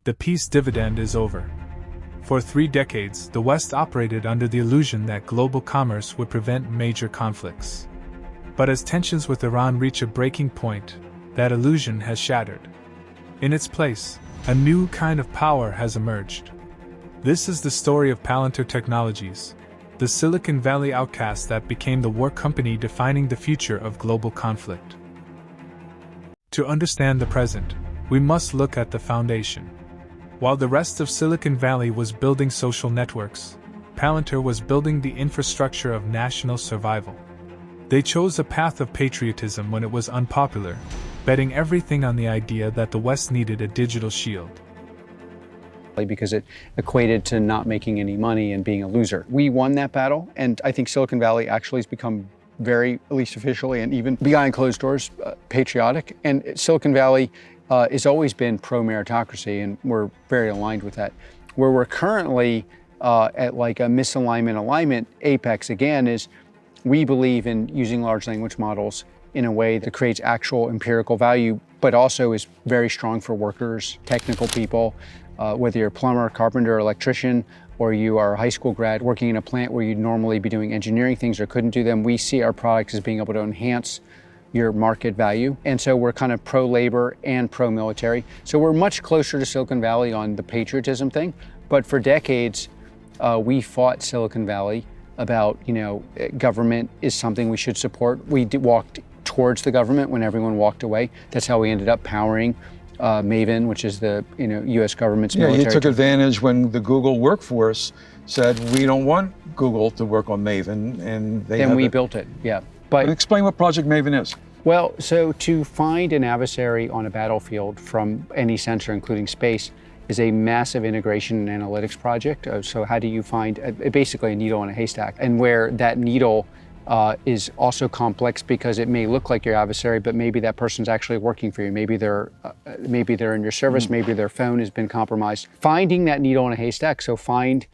The peace dividend is over. For 3 decades, the West operated under the illusion that global commerce would prevent major conflicts. But as tensions with Iran reach a breaking point, that illusion has shattered. In its place, a new kind of power has emerged. This is the story of Palantir Technologies, the Silicon Valley outcast that became the war company defining the future of global conflict. To understand the present, we must look at the foundation. While the rest of Silicon Valley was building social networks, Palantir was building the infrastructure of national survival. They chose a path of patriotism when it was unpopular, betting everything on the idea that the West needed a digital shield. Because it equated to not making any money and being a loser. We won that battle, and I think Silicon Valley actually has become very, at least officially and even behind closed doors, patriotic. And Silicon Valley has always been pro-meritocracy, and we're very aligned with that. Where we're currently at like a misalignment alignment apex again is we believe in using large language models in a way that creates actual empirical value, but also is very strong for workers, technical people, whether you're a plumber, carpenter, electrician, or you are a high school grad working in a plant where you'd normally be doing engineering things or couldn't do them. We see our products as being able to enhance your market value. And so we're kind of pro-labor and pro-military. So we're much closer to Silicon Valley on the patriotism thing. But for decades, we fought Silicon Valley about, government is something we should support. We walked towards the government when everyone walked away. That's how we ended up powering Maven, which is the U.S. government's military. Yeah, you took advantage when the Google workforce said we don't want Google to work on Maven, and then we built it. Yeah, but explain what Project Maven is. Well, so to find an adversary on a battlefield from any sensor, including space, is a massive integration and analytics project. So how do you find basically a needle in a haystack, and where that needle is also complex because it may look like your adversary, but maybe that person's actually working for you. Maybe they're in your service. Maybe their phone has been compromised. Finding that needle in a haystack. So find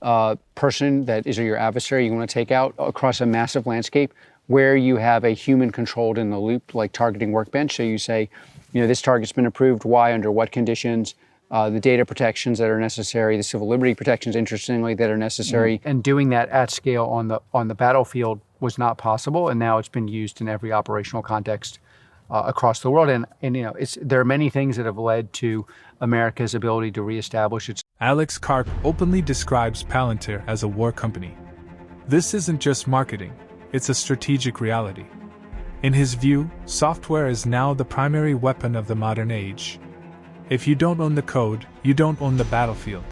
a person that is your adversary you want to take out across a massive landscape where you have a human controlled in the loop, like targeting workbench. So you say, this target's been approved. Why? Under what conditions? The data protections that are necessary, the civil liberty protections, interestingly, that are necessary. And doing that at scale on the battlefield was not possible, and now it's been used in every operational context across the world. And there are many things that have led to America's ability to reestablish its. Alex Karp openly describes Palantir as a war company. This isn't just marketing, it's a strategic reality. In his view, software is now the primary weapon of the modern age. If you don't own the code, you don't own the battlefield.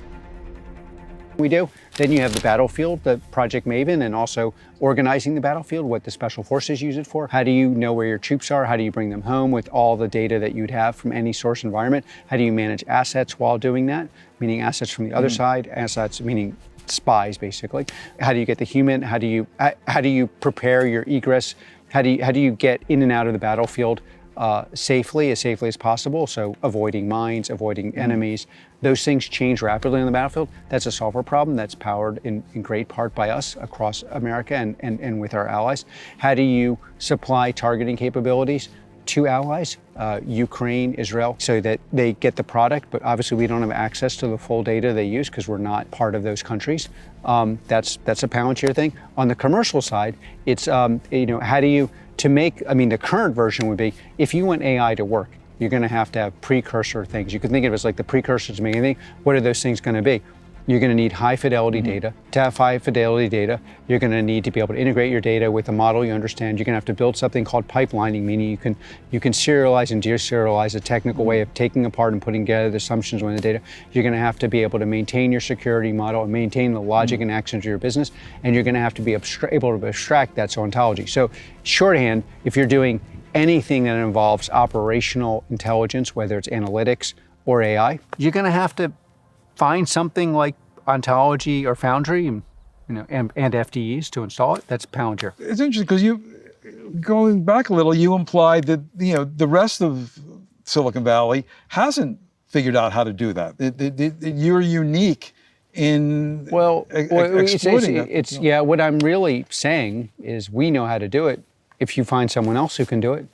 We do. Then you have the battlefield, the Project Maven, and also organizing the battlefield, what the special forces use it for. How do you know where your troops are? How do you bring them home with all the data that you'd have from any source environment? How do you manage assets while doing that? Meaning assets from the other side, assets meaning spies, basically. How do you get the human? How do you prepare your egress? How do you get in and out of the battlefield safely as possible? So avoiding mines, avoiding enemies. Those things change rapidly on the battlefield. That's a software problem that's powered in great part by us across America and with our allies. How do you supply targeting capabilities to allies, Ukraine, Israel, so that they get the product, but obviously we don't have access to the full data they use because we're not part of those countries. That's a Palantir thing. On the commercial side, it's how do you the current version would be, if you want AI to work, you're going to have precursor things. You can think of it as like the precursor to make anything. What are those things going to be? You're going to need high fidelity data. To have high fidelity data, you're going to need to be able to integrate your data with a model you understand. You're going to have to build something called pipelining, meaning you can serialize and deserialize, a technical way of taking apart and putting together the assumptions within the data. You're going to have to be able to maintain your security model and maintain the logic and actions of your business, and you're going to have to be able to abstract that to ontology. So shorthand, if you're doing anything that involves operational intelligence, whether it's analytics or AI, you're going to have to find something like Ontology or Foundry and FDEs to install it. That's Palantir. It's interesting because going back a little, you implied that the rest of Silicon Valley hasn't figured out how to do that. You're unique in exploiting it. Yeah, what I'm really saying is we know how to do it. If you find someone else who can do it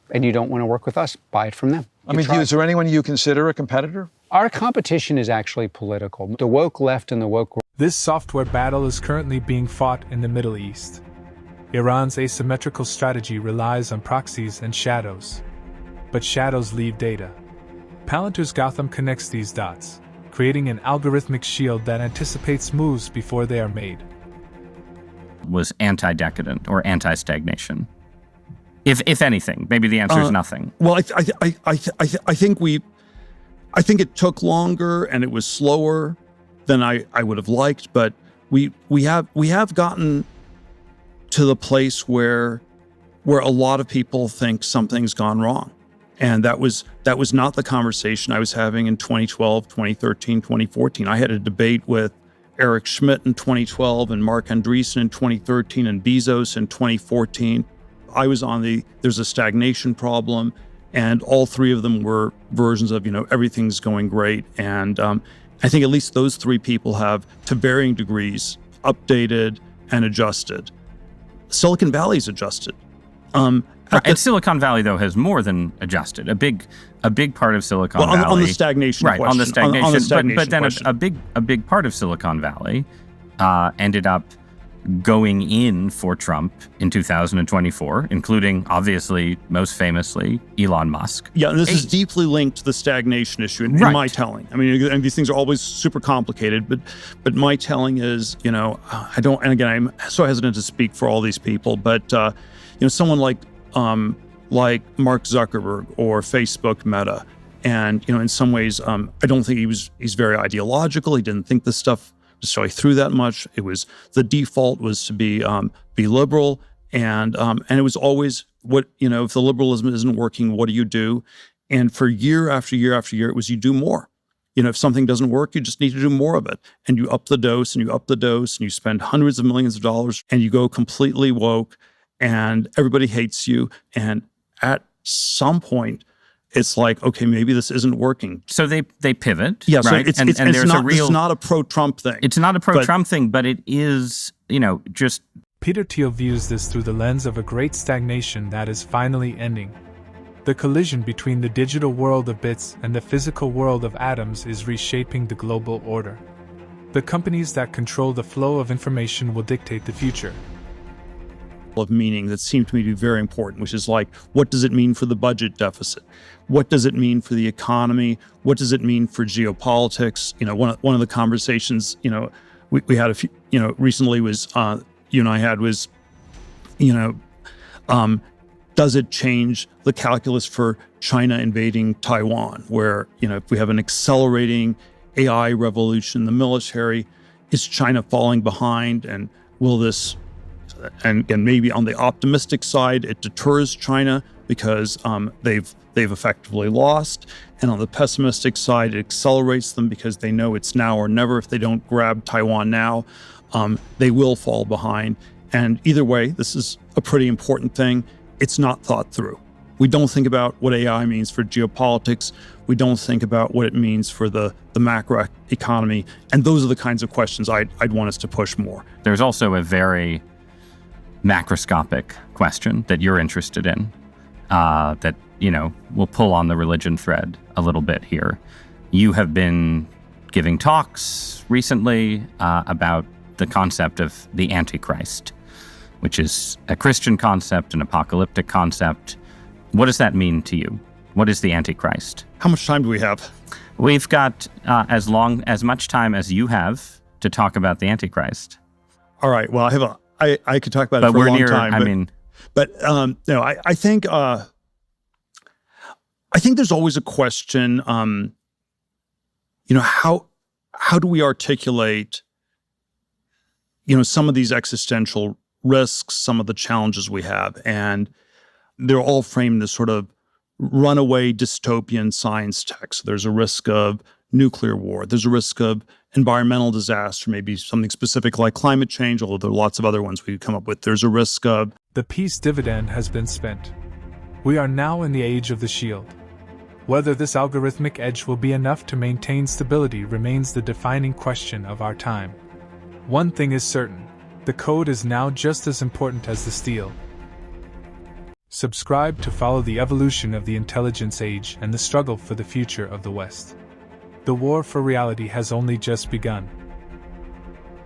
and you don't want to work with us, buy it from them. Is there anyone you consider a competitor? Our competition is actually political. The woke left and the woke right. This software battle is currently being fought in the Middle East. Iran's asymmetrical strategy relies on proxies and shadows. But shadows leave data. Palantir's Gotham connects these dots, creating an algorithmic shield that anticipates moves before they are made. Was anti-decadent or anti-stagnation? If anything, maybe the answer is nothing. Well, I think it took longer and it was slower than I would have liked, but we have gotten to the place where a lot of people think something's gone wrong. And that was not the conversation I was having in 2012, 2013, 2014. I had a debate with Eric Schmidt in 2012 and Mark Andreessen in 2013 and Bezos in 2014. I was on there's a stagnation problem, and all three of them were versions of, everything's going great. And I think at least those three people have, to varying degrees, updated and adjusted. Silicon Valley's adjusted. And Silicon Valley, though, has more than adjusted. A big part of Silicon Valley on the stagnation question. Right, on the stagnation. But then question. a big part of Silicon Valley ended up going in for Trump in 2024, including, obviously, most famously, Elon Musk. Yeah, and this is deeply linked to the stagnation issue in my telling. I mean, and these things are always super complicated, but my telling is, I don't, and again, I'm so hesitant to speak for all these people, but, someone like Mark Zuckerberg or Facebook Meta, and, in some ways, I don't think he's very ideological. He didn't think this stuff necessarily through that much. It was the default was to be liberal, and it was always if the liberalism isn't working, what do you do? And for year after year after year, it was you do more. If something doesn't work, you just need to do more of it, and you up the dose, and you up the dose, and you spend hundreds of millions of dollars, and you go completely woke, and everybody hates you, and at some point, it's like, okay, maybe this isn't working. So they pivot, yeah, right? So it's not a pro-Trump thing. It's not a pro-Trump thing, but it is, just... Peter Thiel views this through the lens of a great stagnation that is finally ending. The collision between the digital world of bits and the physical world of atoms is reshaping the global order. The companies that control the flow of information will dictate the future. Of meaning that seemed to me to be very important, which is like, what does it mean for the budget deficit? What does it mean for the economy? What does it mean for geopolitics? One of the conversations, we had a few, recently was, you and I had was, does it change the calculus for China invading Taiwan? Where, if we have an accelerating AI revolution in the military, is China falling behind? And will this, and maybe on the optimistic side, it deters China because they've effectively lost. And on the pessimistic side, it accelerates them because they know it's now or never. If they don't grab Taiwan now, they will fall behind. And either way, this is a pretty important thing. It's not thought through. We don't think about what AI means for geopolitics. We don't think about what it means for the macro economy. And those are the kinds of questions I'd want us to push more. There's also a very macroscopic question that you're interested in that, will pull on the religion thread a little bit here. You have been giving talks recently about the concept of the Antichrist, which is a Christian concept, an apocalyptic concept. What does that mean to you? What is the Antichrist? How much time do we have? We've got as much time as you have to talk about the Antichrist. All right. Well, I could talk about it for a long time. I think there's always a question. How do we articulate, some of these existential risks, some of the challenges we have, and they're all framed in this sort of runaway dystopian science text. There's a risk of nuclear war. There's a risk of environmental disaster, maybe something specific like climate change, although there are lots of other ones we could come up with. There's a risk of... The peace dividend has been spent. We are now in the age of the shield. Whether this algorithmic edge will be enough to maintain stability remains the defining question of our time. One thing is certain, the code is now just as important as the steel. Subscribe to follow the evolution of the intelligence age and the struggle for the future of the West. The war for reality has only just begun.